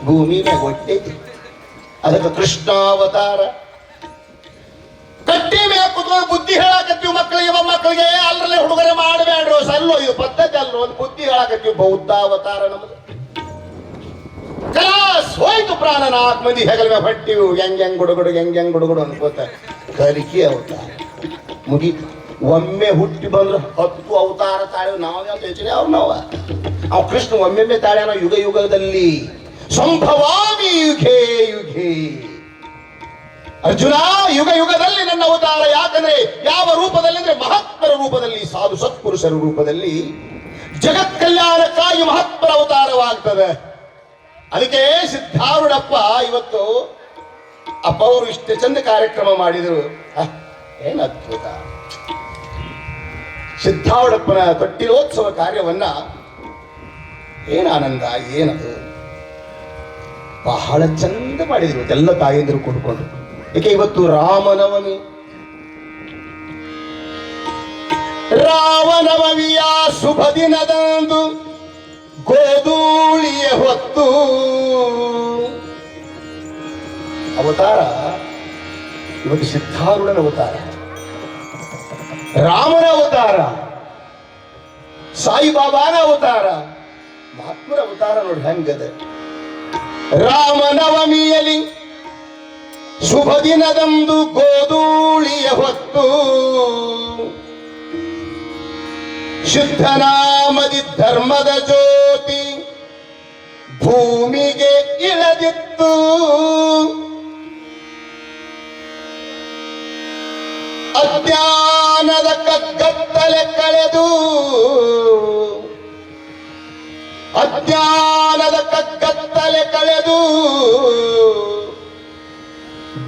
ಭೂಮಿ ಮ್ಯಾಗ ಒಟ್ಟೈತಿ, ಅದಕ್ಕೆ ಕೃಷ್ಣಾವತಾರ. ಕಟ್ಟಿ ಮ್ಯಾಗ ಕುತ್ಕೊಂಡು ಬುದ್ಧಿ ಹೇಳಾಕತ್ತೀವಿ ಮಕ್ಕಳಿಗೆ, ಮೊಮ್ಮಕ್ಕಳಿಗೆ. ಅಲ್ಲರಲ್ಲೇ ಹುಡುಗರೆ ಮಾಡಬೇಡ್ರು, ಸಲ್ಲೋ ಇದು ಪದ್ಧತಿ ಅಲ್ಲೋ, ಒಂದು ಬುದ್ಧಿ ಹೇಳಾಕತ್ತೀವಿ. ಬೌದ್ಧಾವತಾರ ನಮ್ದು. ಕಲಾಸ್ ಹೋಯ್ತು ಪ್ರಾಣ. 4 ಮಂದಿ ಹೆಗಲ ಮ್ಯಾಗ ಹೊಟ್ಟಿವು, ಹೆಂಗ್ ಗುಡುಗುಡು ಅನ್ಕೋತ ಕಲಿಕೆ ಅವತಾರ ಮುಗೀತು. ಒಮ್ಮೆ ಹುಟ್ಟಿ ಬಂದ್ರೆ 10 ಅವತಾರ ತಾಳೆ. ನಾವ್ಯಾವ ಯೋಚನೆ ಅವ್ ಕೃಷ್ಣ ಒಮ್ಮೆ ತಾಳ್ಯಾನ ಯುಗ ಯುಗದಲ್ಲಿ. ಸಂಭವಾಮಿ ಯುಗೇ ಯುಗೇ. ಅರ್ಜುನ, ಯುಗ ಯುಗದಲ್ಲಿ ನನ್ನ ಅವತಾರ. ಯಾಕಂದ್ರೆ ಯಾವ ರೂಪದಲ್ಲಿ ಅಂದ್ರೆ ಮಹಾತ್ಮರ ರೂಪದಲ್ಲಿ, ಸಾಧು ಸತ್ಪುರುಷರ ರೂಪದಲ್ಲಿ ಜಗತ್ ಕಲ್ಯಾಣಕ್ಕಾಗಿ ಮಹಾತ್ಮರ ಅವತಾರವಾಗ್ತದೆ. ಅದಕ್ಕೆ ಸಿದ್ಧಾರೂಢಪ್ಪ ಇವತ್ತು ಅಪ್ಪ ಅವರು ಇಷ್ಟೇ ಚಂದ ಕಾರ್ಯಕ್ರಮ ಮಾಡಿದರು. ಏನ್ ಅದ್ಭುತ! ಸಿದ್ಧಾರೂಢಪ್ಪನ ತೊಟ್ಟಿಲೋತ್ಸವ ಕಾರ್ಯವನ್ನ ಏನ್ ಆನಂದ, ಏನದು ಬಹಳ ಚಂದ ಮಾಡಿದ್ರು ಎಲ್ಲ ತಾಯಂದಿರು ಕೂಡ್ಕೊಂಡು. ಏಕೆ ಇವತ್ತು ರಾಮನವಮಿ. ರಾಮನವಮಿಯ ಶುಭ ದಿನದಂದು ಗೋಧೂಳಿಯ ಹೊತ್ತು ಅವತಾರ ಇವತ್ತು ಸಿದ್ಧಾರೂಢನ ಅವತಾರ, ರಾಮನ ಅವತಾರ, ಸಾಯಿಬಾಬಾನ ಅವತಾರ, ಮಹಾತ್ಮರ ಅವತಾರ ನೋಡಿ ಹೆಂಗದೆ. ರಾಮನವಮಿಯಲ್ಲಿ ಶುಭ ದಿನದಂದು ಗೋಧೂಳಿಯ ಹೊತ್ತು ಶುದ್ಧನಾಮದಿ ಧರ್ಮದ ಜ್ಯೋತಿ ಭೂಮಿಗೆ ಇಳದಿತ್ತು. ಅಜ್ಞಾನದ ಕಗ್ಗತ್ತಲೆ ಕಳೆದು, ಅಜ್ಞಾನದ ಕಗ್ಗತ್ತಲೆ ಕಳೆದು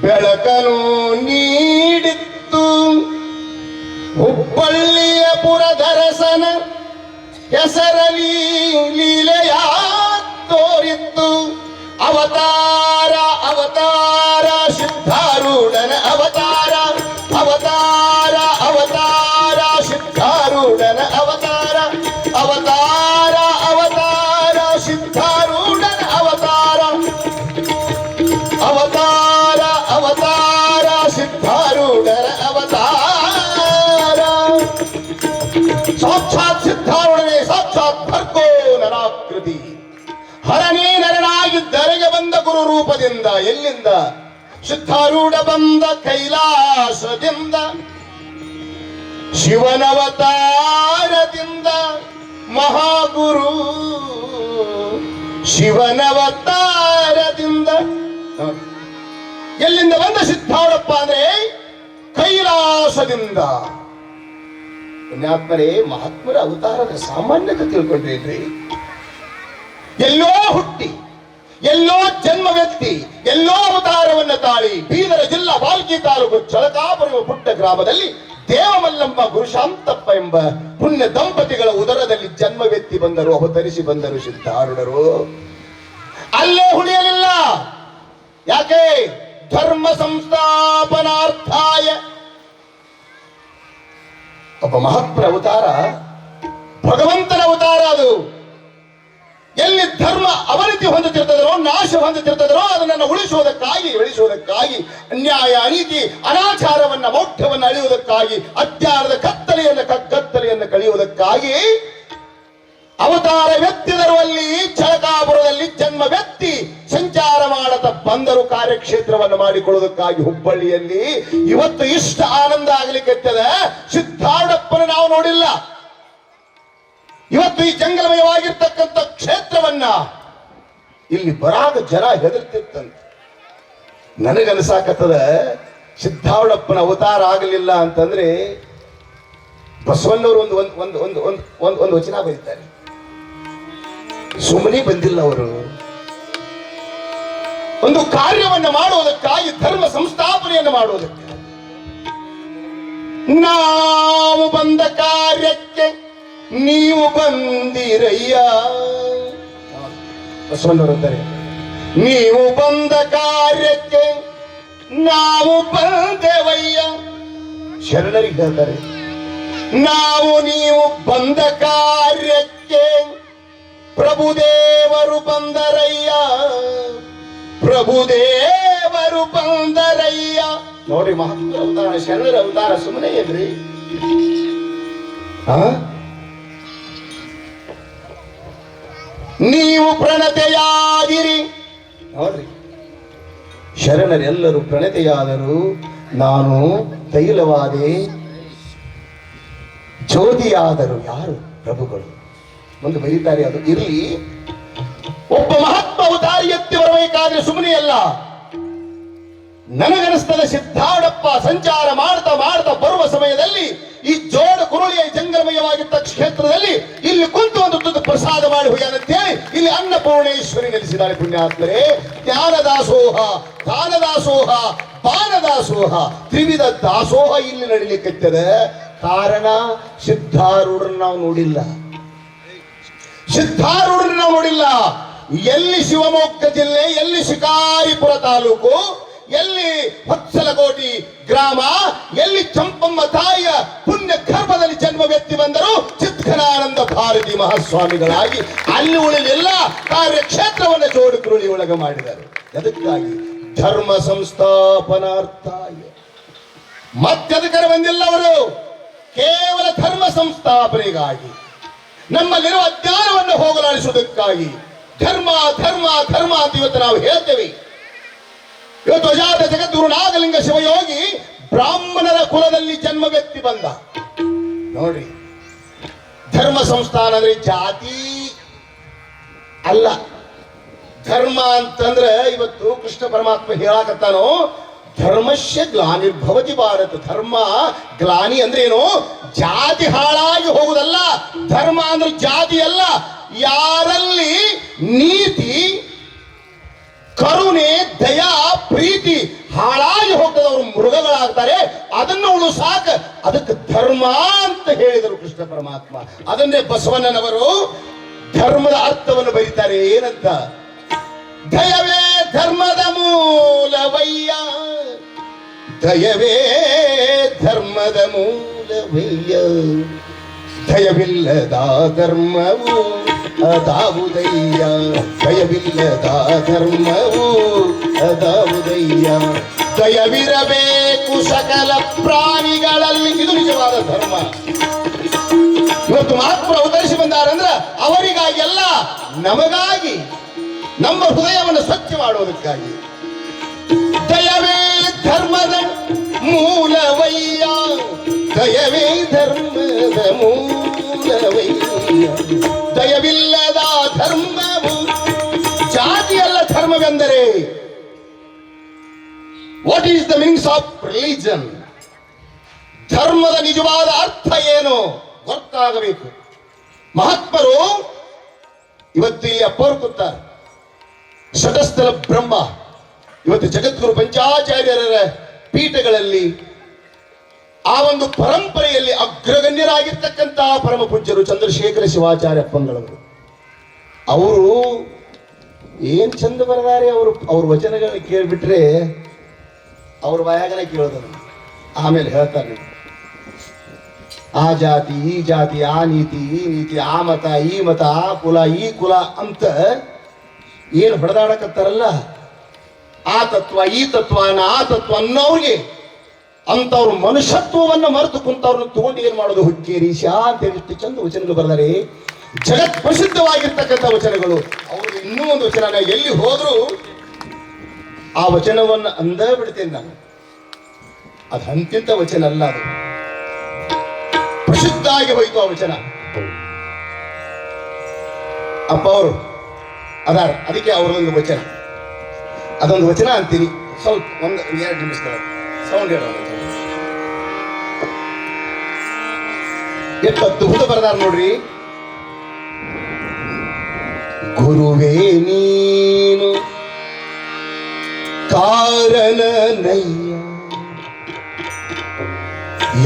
ಬೆಳಕನು ನೀಡಿತ್ತು. ಹುಬ್ಬಳ್ಳಿಯ ಪುರಧರಸನ ಹೆಸರಲಿ ಲೀಲೆಯ ತೋರಿತ್ತು. ಅವತಾರ ಅವತಾರ ಸಿದ್ಧಾರೂಢನ ಅವತಾರ, ಅವತಾರ ಅವತಾರ ಸಿದ್ಧಾರೂಢನ ಅವತಾರ, ಅವತಾರ ಅವತಾರ ಸಿದ್ಧಾರೂಢನ ಅವತಾರ, ಅವತಾರ ಅವತಾರ ಸಿದ್ಧಾರೂಢನ ಅವತಾರ. ಸಾಕ್ಷಾತ್ ಸಿದ್ಧಾರೂಢನೇ, ಸಾಕ್ಷಾತ್ ಭರ್ಗೋ ನರಾಕೃತಿ. ಹರನೇ ನರನಾಗಿ ಧರೆಗೆ ಬಂದ ಗುರು ರೂಪದಿಂದ. ಎಲ್ಲಿಂದ? ಸಿದ್ಧಾರೂಢ ಬಂದ ಕೈಲಾಸದಿಂದ ಶಿವನವತಾರದಿಂದ ಮಹಾಗುರು ಶಿವನವತಾರದಿಂದ ಎಲ್ಲಿಂದ ಬಂದ ಸಿದ್ಧಾರೂಢಪ್ಪ ಅಂದ್ರೆ ಕೈಲಾಸದಿಂದ. ಪುಣ್ಯಾತ್ಮರೇ, ಮಹಾತ್ಮರ ಅವತಾರದ ಸಾಮಾನ್ಯತೆ ತಿಳ್ಕೊಂಡ್ರಿ. ಎಲ್ಲೋ ಹುಟ್ಟಿ ಎಲ್ಲೋ ಜನ್ಮ ವ್ಯಕ್ತಿ ಎಲ್ಲೋ ಅವತಾರವನ್ನ ತಾಳಿ ಬೀದರ ಜಿಲ್ಲಾ ಬಾಲ್ಕಿ ತಾಲೂಕು ಚಳಕಾಪುರ ಪುಟ್ಟ ಗ್ರಾಮದಲ್ಲಿ ದೇವಮಲ್ಲಮ್ಮ ಗುರುಶಾಂತಪ್ಪ ಎಂಬ ಪುಣ್ಯ ದಂಪತಿಗಳ ಉದರದಲ್ಲಿ ಜನ್ಮ ವ್ಯಕ್ತಿ ಬಂದರು, ಅವತರಿಸಿ ಬಂದರು ಸಿದ್ಧಾರೂಢರು. ಅಲ್ಲೇ ಉಳಿಯಲಿಲ್ಲ. ಯಾಕೆ? ಧರ್ಮ ಸಂಸ್ಥಾಪನಾರ್ಥಾಯ. ಒಬ್ಬ ಮಹಾತ್ಮರ ಅವತಾರ ಭಗವಂತನ ಅವತಾರ. ಅದು ಎಲ್ಲಿ ಧರ್ಮ ಅವನತಿ ಹೊಂದುತ್ತಿರ್ತದರೋ, ನಾಶ ಹೊಂದುತ್ತಿರ್ತದರೋ ಅದನ್ನು ಉಳಿಸುವುದಕ್ಕಾಗಿ ಬೆಳೆಸುವುದಕ್ಕಾಗಿ, ಅನ್ಯಾಯ ಅನೀತಿ ಅನಾಚಾರವನ್ನ ಮೌಢ್ಯವನ್ನು ಅಳಿಯುವುದಕ್ಕಾಗಿ, ಅಜ್ಞಾನದ ಕತ್ತಲೆಯನ್ನು ಕಳೆಯುವುದಕ್ಕಾಗಿ ಅವತಾರ ವ್ಯಕ್ತಿದರುವಲ್ಲಿ ಚಳಕಾಪುರದಲ್ಲಿ ಜನ್ಮ ವ್ಯಕ್ತಿ ಸಂಚಾರ ಮಾಡತ ಬಂದರು. ಕಾರ್ಯಕ್ಷೇತ್ರವನ್ನು ಮಾಡಿಕೊಳ್ಳುವುದಕ್ಕಾಗಿ ಹುಬ್ಬಳ್ಳಿಯಲ್ಲಿ ಇವತ್ತು ಇಷ್ಟ ಆನಂದ ಆಗಲಿಕ್ಕೆ ಸಿದ್ಧಾರೂಢಪ್ಪನ ನಾವು ನೋಡಿಲ್ಲ. ಇವತ್ತು ಈ ಜಂಗಲಮಯವಾಗಿರ್ತಕ್ಕಂಥ ಕ್ಷೇತ್ರವನ್ನ ಇಲ್ಲಿ ಬರಾಗ ಜನ ಹೆದರ್ತಿರ್ತಂತೆ. ನನಗನ್ಸಾಕತ್ತದ ಸಿದ್ಧಾರೂಢಪ್ಪನ ಅವತಾರ ಆಗಲಿಲ್ಲ ಅಂತಂದ್ರೆ ಬಸವಣ್ಣವರು ಒಂದು ವಚನ ಬರೀತಾರೆ. ಸುಮ್ಮನೆ ಬಂದಿಲ್ಲ ಅವರು, ಒಂದು ಕಾರ್ಯವನ್ನು ಮಾಡುವುದಕ್ಕಾಗಿ, ಧರ್ಮ ಸಂಸ್ಥಾಪನೆಯನ್ನು ಮಾಡುವುದಕ್ಕೆ. ನಾವು ಬಂದ ಕಾರ್ಯಕ್ಕೆ ನೀವು ಬಂದಿರಯ್ಯ. ಬಸವಣ್ಣವರು ಅಂತಾರೆ, ನೀವು ಬಂದ ಕಾರ್ಯಕ್ಕೆ ನಾವು ಬಂದೆವಯ್ಯ. ಶರಣರಿಗೆ ಹೇಳ್ತಾರೆ, ನಾವು ನೀವು ಬಂದ ಕಾರ್ಯಕ್ಕೆ ಪ್ರಭುದೇವರು ಬಂದರಯ್ಯ, ಪ್ರಭುದೇವರು ಬಂದರಯ್ಯ. ನೋಡಿ, ಮಹಾತ್ಮ ಅವತಾರ, ಶರಣರ ಅವತಾರ ಸುಮ್ಮನೆ ಏನ್ರಿ? ನೀವು ಪ್ರಣತೆಯಾದಿರಿ. ನೋಡ್ರಿ, ಶರಣರೆಲ್ಲರೂ ಪ್ರಣತೆಯಾದರು, ನಾನು ತೈಲವಾದೆ, ಜ್ಯೋತಿಯಾದರು. ಯಾರು? ಪ್ರಭುಗಳು. ಒಂದು ಬರೀತಾರೆ. ಅದು ಇರಲಿ. ಒಬ್ಬ ಮಹಾತ್ಮ ಅವತಾರ ಎತ್ತಿ ಬರಬೇಕಾದ್ರೆ ಸುಮ್ಮನೆ ಅಲ್ಲ. ನನಗನಿಸ್ತದೆ ಸಿದ್ಧಾರೂಢಪ್ಪ ಸಂಚಾರ ಮಾಡ್ತಾ ಮಾಡ್ತಾ ಬರುವ ಸಮಯದಲ್ಲಿ ಈ ಜೋಡ ಕುರುಳಿಯ ಜಂಗಮಯವಾಗಿದ್ದ ಕ್ಷೇತ್ರದಲ್ಲಿ ಇಲ್ಲಿ ಕುಂತು ಒಂದು ತುತ್ತು ಪ್ರಸಾದ ಮಾಡಿ ಹೋಗ್ಯಾನಂತೇಳಿ ಇಲ್ಲಿ ಅನ್ನಪೂರ್ಣೇಶ್ವರಿ ನೆಲೆಸಿದ್ದಾರೆ. ಪುಣ್ಯಾತ್ಮರೇ, ಜ್ಞಾನದಾಸೋಹ, ದಾನದಾಸೋಹ, ಬಾಣದಾಸೋಹ, ತ್ರಿವಿಧ ದಾಸೋಹ ಇಲ್ಲಿ ನಡೀಲಿಕ್ಕೆ ಕಾರಣ ಸಿದ್ಧಾರೂಢರನ್ನು ನಾವು ನೋಡಿಲ್ಲ. ಸಿದ್ಧಾರೂಢರನ್ನು ನಾವು ನೋಡಿಲ್ಲ. ಎಲ್ಲಿ ಶಿವಮೊಗ್ಗ ಜಿಲ್ಲೆ, ಎಲ್ಲಿ ಶಿಕಾರಿಪುರ ತಾಲೂಕು, ಎಲ್ಲಿ ವತ್ಸಲಕೋಟಿ ಗ್ರಾಮ, ಎಲ್ಲಿ ಚಂಪಮ್ಮ ತಾಯಿಯ ಪುಣ್ಯ ಗರ್ಭದಲ್ಲಿ ಜನ್ಮ ವ್ಯಕ್ತಿ ಬಂದರು ಚಿತ್ಕನಾನಂದ ಭಾರತಿ ಮಹಾಸ್ವಾಮಿಗಳಾಗಿ ಅಲ್ಲಿ ಉಳಿಲಿಲ್ಲ. ಕಾರ್ಯಕ್ಷೇತ್ರವನ್ನು ಜೋಡುಕುರುಳಿ ಒಳಗೆ ಮಾಡಿದರು. ಅದಕ್ಕಾಗಿ ಧರ್ಮ ಸಂಸ್ಥಾಪನಾರ್ಥಾಯ. ಮತ್ತೆದಕ್ಕರ ಬಂದಿಲ್ಲ ಅವರು, ಕೇವಲ ಧರ್ಮ ಸಂಸ್ಥಾಪನೆಗಾಗಿ, ನಮ್ಮಲ್ಲಿರುವ ಅಜ್ಞಾನವನ್ನು ಹೋಗಲಾಡಿಸುವುದಕ್ಕಾಗಿ. ಧರ್ಮ ಧರ್ಮ ಧರ್ಮ ಅಂತ ಇವತ್ತು ನಾವು ಹೇಳ್ತೇವೆ. ಇವತ್ತು ಅಜಾತ ಜಗದ್ಗುರು ನಾಗಲಿಂಗ ಶಿವಯೋಗಿ ಬ್ರಾಹ್ಮಣರ ಕುಲದಲ್ಲಿ ಜನ್ಮ ವ್ಯಕ್ತಿ ಬಂದ. ನೋಡಿ, ಧರ್ಮ ಸಂಸ್ಥಾನ ಅಂದ್ರೆ ಜಾತಿ ಅಲ್ಲ. ಧರ್ಮ ಅಂತಂದ್ರೆ ಇವತ್ತು ಕೃಷ್ಣ ಪರಮಾತ್ಮ ಹೇಳಾಕತ್ತಾನೋ, ಧರ್ಮಶ್ಯ ಗ್ಲಾನಿರ್ಭವತಿ ಭಾರತ. ಧರ್ಮ ಗ್ಲಾನಿ ಅಂದ್ರೆ ಏನು? ಜಾತಿ ಹಾಳಾಗಿ ಹೋಗುದಲ್ಲ. ಧರ್ಮ ಅಂದ್ರೆ ಜಾತಿ ಅಲ್ಲ. ಯಾರಲ್ಲಿ ನೀತಿ, ಕರುಣೆ, ದಯಾ, ಪ್ರೀತಿ ಹಾಳಾಗಿ ಹೋಗ್ತದವರು ಮೃಗಗಳಾಗ್ತಾರೆ. ಅದನ್ನು ಉಳಿಸಾಕ ಅದಕ್ಕೆ ಧರ್ಮ ಅಂತ ಹೇಳಿದರು ಕೃಷ್ಣ ಪರಮಾತ್ಮ. ಅದನ್ನೇ ಬಸವಣ್ಣನವರು ಧರ್ಮದ ಅರ್ಥವನ್ನು ಬರೀತಾರೆ. ಏನಂತ? ದಯವೇ ಧರ್ಮದ ಮೂಲವಯ್ಯ, ದಯವೇ ಧರ್ಮದ ಮೂಲವಯ್ಯ, ದಯವಿಲ್ಲದ ಧರ್ಮವು ಅದಾವುದಯ್ಯ, ದಯವಿಲ್ಲದ ಧರ್ಮವು ಅದಾವುದಯ್ಯ. ದಯವಿರಬೇಕು ಸಕಲ ಪ್ರಾಣಿಗಳಲ್ಲಿ. ಇದು ನಿಜವಾದ ಧರ್ಮ. ಇವತ್ತು ಮಹಾತ್ಮ ಅವತರಿಸಿ ಬಂದಾರಂದ್ರ ಅವರಿಗಾಗಿ ಅಲ್ಲ, ನಮಗಾಗಿ, ನಮ್ಮ ಹೃದಯವನ್ನು ಸ್ವಚ್ಛ ಮಾಡುವುದಕ್ಕಾಗಿ. ದಯವೇ ಧರ್ಮದ ಮೂಲವಯ್ಯ, ದಯವೇ ಧರ್ಮದ ಮೂಲವಯ್ಯ. ದಯವಿಲ್ಲದ ಧರ್ಮವು ಜಾತಿಯಲ್ಲ ಧರ್ಮವೆಂದರೆ. What is the meanings of religion? ಧರ್ಮದ ನಿಜವಾದ ಅರ್ಥ ಏನು ಗೊತ್ತಾಗಬೇಕು. ಮಹಾತ್ಮರು ಇವತ್ತು ಇಲ್ಲಿ ಅಪ್ಪರು ಕೂತಾರೆ. ಶಟಸ್ಥಲ ಬ್ರಹ್ಮ ಇವತ್ತು ಜಗದ್ಗುರು ಪಂಚಾಚಾರ್ಯರ ಪೀಠಗಳಲ್ಲಿ ಆ ಒಂದು ಪರಂಪರೆಯಲ್ಲಿ ಅಗ್ರಗಣ್ಯರಾಗಿರ್ತಕ್ಕಂತಹ ಪರಮ ಪೂಜ್ಯರು ಚಂದ್ರಶೇಖರ ಶಿವಾಚಾರ್ಯಪ್ಪಂಗಳವರು. ಅವರು ಏನ್ ಚಂದ ಬರದಾರೆ. ಅವ್ರ ವಚನಗಳನ್ನ ಕೇಳಿಬಿಟ್ರೆ ಅವ್ರ ಬಾಯಾಗನೇ ಕೇಳೋದನ್ನು. ಆಮೇಲೆ ಹೇಳ್ತಾರೆ, ಆ ಜಾತಿ ಈ ಜಾತಿ, ಆ ನೀತಿ ಈ ನೀತಿ, ಆ ಮತ ಈ ಮತ, ಆ ಕುಲ ಈ ಕುಲ ಅಂತ ಏನು ಹೊಡೆದಾಡಕತ್ತಾರಲ್ಲ, ಆ ತತ್ವ ಈ ತತ್ವ ಆ ತತ್ವ ಅನ್ನೋರಿಗೆ ಅಂತವ್ರ ಮನುಷ್ಯತ್ವವನ್ನು ಮರೆತು ಕುಂತವ್ರನ್ನ ತಗೊಂಡು ಏನ್ ಮಾಡೋದು ಹುಕ್ಕೇರಿ ಶಾಂತ ಎಷ್ಟು ಚಂದ ವಚನಗಳು ಬರೆದಾರೆ. ಜಗತ್ ಪ್ರಸಿದ್ಧವಾಗಿರ್ತಕ್ಕಂಥ ವಚನಗಳು. ಅವರು ಇನ್ನೂ ಒಂದು ವಚನ ಎಲ್ಲಿ ಹೋದ್ರು ಆ ವಚನವನ್ನು ಅಂದ ಬಿಡ್ತೇನೆ ನಾನು. ಅದು ಅಂತಿಂತ ವಚನ ಅಲ್ಲ, ಅದು ಪ್ರಸಿದ್ಧ ಆಗಿ ಹೋಯ್ತು ಆ ವಚನ. ಅಪ್ಪ ಅವರು ಅದಾರ, ಅದಕ್ಕೆ ಅವರದೊಂದು ವಚನ, ಅದೊಂದು ವಚನ ಅಂತೀನಿ. ಸ್ವಲ್ಪ ಒಂದು 2 ನಿಮಿಷ ಸೌಂಡ್ ಹೇಳೋ. ಎಷ್ಟು ಅದ್ಭುತ ಬರದಾರ ನೋಡ್ರಿ. ಗುರುವೇ ನೀನು ಕಾರಣನಯ್ಯ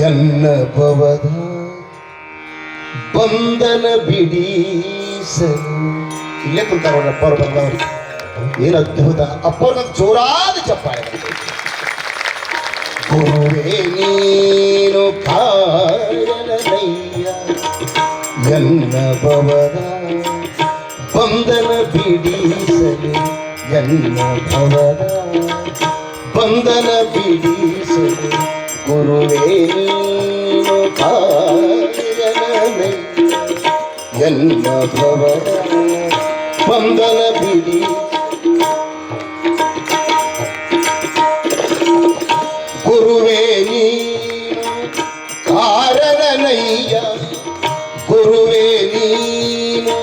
ಎನ್ನ ಭವದ ಬಂಧನ ಬಿಡಿಸಲು. ಇಲ್ಲೇ ಕುಂತಾರ ಅಪ್ಪವ್ರು ಬಂದವರು. ಏನು ಅದ್ಭುತ. ಅಪ್ಪವ್ರ ಜೋರಾದ ಚಪ್ಪಾಳೆ. ಗುರುವೇ ನೀನು ಕಾರಣನಯ್ಯ ಎನ್ನ ಭವದ ಬಂಧನ ಬಿಡಿಸಲು, ಎನ್ನ ಭವದ ಬಂಧನ ಬಿಡಿಸಲು. ಗುರುವೇ ನೀನು ಕಾರಣನಯ್ಯ ಎನ್ನ ಭವದ ಬಂಧನ ಬಿಡಿ. ಗುರುವೇ ನೀನು ಕಾರಣನಯ್ಯ, ಗುರುವೇ ನೀನು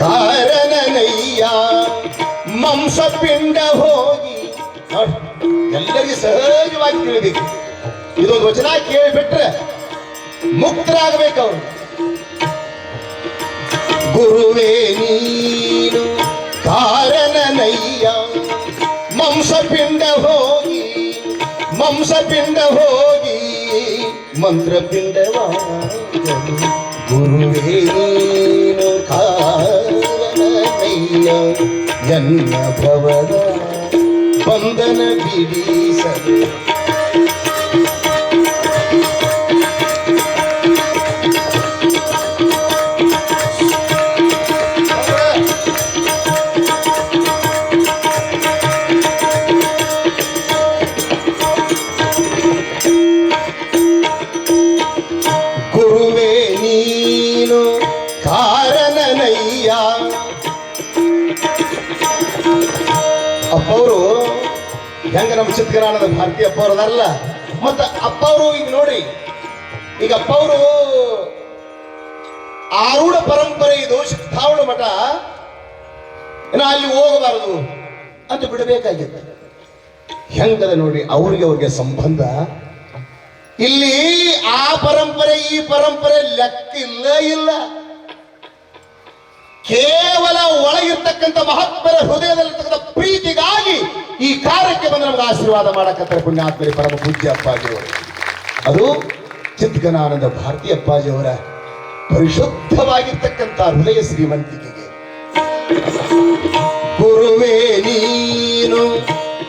ಕಾರಣನಯ್ಯ. ಮಾಂಸಪಿಂಡ ಹೋಗಿ ಎಲ್ಲರಿಗೂ ಸಹಜವಾಗಿ ತಿಳಿಬೇಕು. ಇದೊಂದು ವಚನ ಕೇಳಿಬಿಟ್ರೆ ಮುಕ್ತರಾಗಬೇಕು ಅವರು. ಗುರುವೇ ನೀನು ಕಾರಣನಯ್ಯ ಮಾಂಸಪಿಂಡ ಹೋಗಿ, ಮಾಂಸಪಿಂಡ ಹೋಗಿ ಮಂತ್ರಪಿಂಡವಾಗಲು. ಗುರುವೇ ನೀನು ಕಾರಣನಯ್ಯ ಎನ್ನ ಭವದ ಬಂಧನ ಬಿಡಿಸಲು. ಗುರುವೇ ನೀನು ಕಾರಣನಯ್ಯ. ಅಪ್ಪವರು ಹೆಂಗ ನಮ್ಮ ಚಿತ್ರಗಾನದ ಭಾರತೀಯ ಅಪ್ಪವ್ರು ಅದಾರಲ್ಲ, ಮತ್ತ ಅಪ್ಪವರು ಈಗ ನೋಡ್ರಿ, ಈಗ ಅಪ್ಪವರು ಆರೂಢ ಪರಂಪರೆ ಇದು ಸಿದ್ಧಾವಳ ಮಠ, ಅಲ್ಲಿ ಹೋಗಬಾರದು ಅಂತ ಬಿಡಬೇಕಾಗಿದೆ. ಹೆಂಗದ ನೋಡಿ ಅವ್ರಿಗೆ ಸಂಬಂಧ. ಇಲ್ಲಿ ಆ ಪರಂಪರೆ ಈ ಪರಂಪರೆ ಲೆಕ್ಕಿಲ್ಲ ಇಲ್ಲ. ಕೇವಲ ಒಳಗಿರ್ತಕ್ಕಂಥ ಮಹಾತ್ಮರ ಹೃದಯದಲ್ಲಿರ್ತಕ್ಕಂಥ ಪ್ರೀತಿಗಾಗಿ ಈ ಕಾರ್ಯಕ್ಕೆ ಬಂದು ನಮ್ಗೆ ಆಶೀರ್ವಾದ ಮಾಡಕತ್ತಾರೆ ಪುಣ್ಯಾತ್ಮರಿ ಪರಮ ಪೂಜ್ಯ ಅಪ್ಪಾಜಿಯವರು. ಅದು ಚಿತ್ಗನಾನಂದ ಭಾರತೀಯ ಅಪ್ಪಾಜಿಯವರ ಪರಿಶುದ್ಧವಾಗಿರ್ತಕ್ಕಂಥ ಹೃದಯ ಶ್ರೀಮಂತಿಕೆಗೆ. ಗುರುವೇ ನೀನು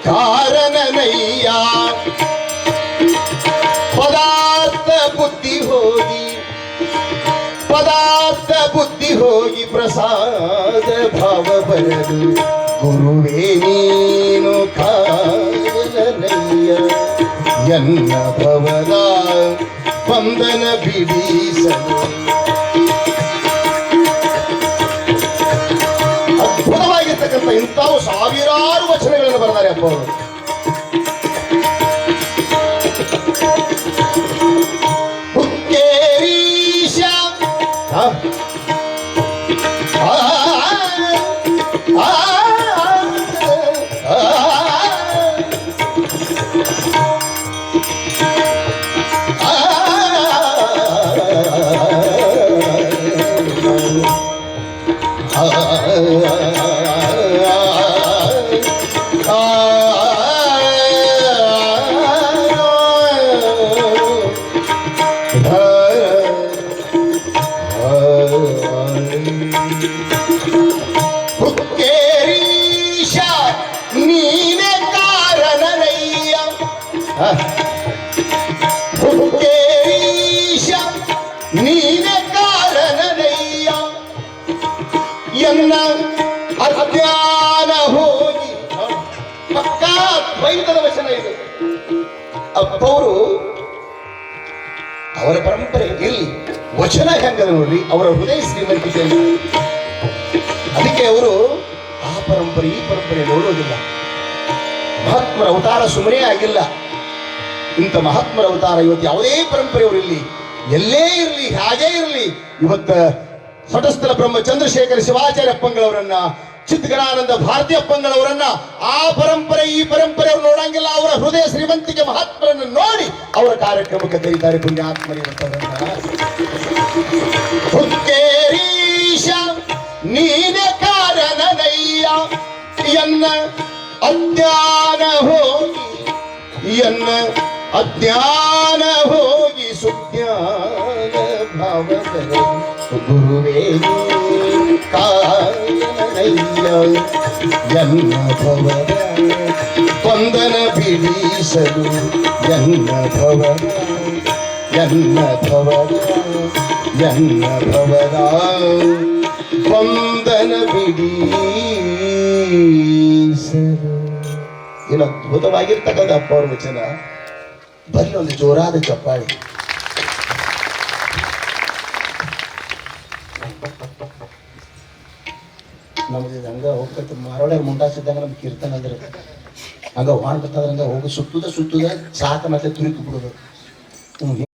ಕಾರಣನಯ್ಯ ಪದಾರ್ಥ ಬುದ್ಧಿ ಹೋಗಿ, ಪದಾರ್ಥ ಬುದ್ಧಿ ಹೋಗಿ ಪ್ರಸಾದ ಭಾವ ಬರದು. ಗುರುವೇ ನೀನು ಕಾರಣನಯ್ಯ ಎನ್ನ ಭವದ ಬಂಧನ ಬಿಡಿಸಲು. ಅದ್ಭುತವಾಗಿರ್ತಕ್ಕಂಥ ಇಂಥವು ಸಾವಿರಾರು ವಚನಗಳನ್ನು ಬರೆದಾರೆ ಅಪ್ಪ ಅವರು. ಅಪ್ಪವರು ಅವರ ಪರಂಪರೆ ಇರಲಿ, ವಚನ ಹೆಂಗದ ನೋಡ್ರಿ, ಅವರ ಹೃದಯ ಶ್ರೀಮಂತಿಕೆ. ಅದಕ್ಕೆ ಅವರು ಆ ಪರಂಪರೆ ಈ ಪರಂಪರೆ ನೋಡೋದಿಲ್ಲ. ಮಹಾತ್ಮರ ಅವತಾರ ಸುಮ್ಮನೆ ಆಗಿಲ್ಲ. ಇಂಥ ಮಹಾತ್ಮರ ಅವತಾರ ಇವತ್ತು ಯಾವುದೇ ಪರಂಪರೆಯವರು ಇರಲಿ, ಎಲ್ಲೇ ಇರಲಿ, ಹಾಗೇ ಇರಲಿ, ಇವತ್ತ ಸಟಸ್ಥಲ ಬ್ರಹ್ಮ ಚಂದ್ರಶೇಖರ ಶಿವಾಚಾರ್ಯ ಅಪ್ಪಂಗಳವರನ್ನ, ಚಿತ್ಗಣಾನಂದ ಭಾರತೀ ಅಪ್ಪಂಗಳವರನ್ನ ಆ ಪರಂಪರೆ ಈ ಪರಂಪರೆ ಅವರು ನೋಡಂಗಿಲ್ಲ. ಅವರ ಹೃದಯ ಶ್ರೀಮಂತಿಕೆ ಮಹಾತ್ಮರನ್ನು ನೋಡಿ ಅವರ ಕಾರ್ಯಕ್ರಮಕ್ಕೆ ಕರೀತಾರೆ ಪುಣ್ಯಾತ್ಮರಿವತ್ತವರನ್ನ. ಹುಕ್ಕೇರೀಶ ನೀನ ಕಾರಣನಯ್ಯ ಎನ್ನ ಅಜ್ಞಾನ ಹೋಗಿ, ಎನ್ನ ಅಜ್ಞಾನ ಹೋಗಿ ಸುಜ್ಞಾನ ಭಾವದ ಗುರುವೇ ಕಾರಣನಯ್ಯ ಎನ್ನ ಭವದ ವಂದನ ಬಿಡಿಸಲು, ಎನ್ನ ಭವದ ಎನ್ನ ಭವದ ಎನ್ನ ಭವದ ವಂದನ ಬಿಡಿಸಲು. ಏನು ಅದ್ಭುತವಾಗಿರ್ತಕ್ಕಂಥ ಅಪ್ಪ ಅವ್ರ ವಚನ. ಬರೀ ಒಂದು ಜೋರಾದ ಚಪ್ಪಾಳಿ. ನಮ್ದು ಹಂಗ ಹೋಗ್ತೈತೆ ಮಾರೋಡ ಮುಂಡಾಸಿದ್ದಂಗ ನಮ್ಗೆ ಕೀರ್ತನ ಅಂದ್ರೆ ಹಂಗ ಮಾಡ್ಬೇಕಾದ್ರೆ ಹಂಗ ಹೋಗಿ ಸುತ್ತುದ ಸಾಕ ಮತ್ತೆ ತುರುಕಿ ಬಿಡೋದು. ಹಿಂಗೆ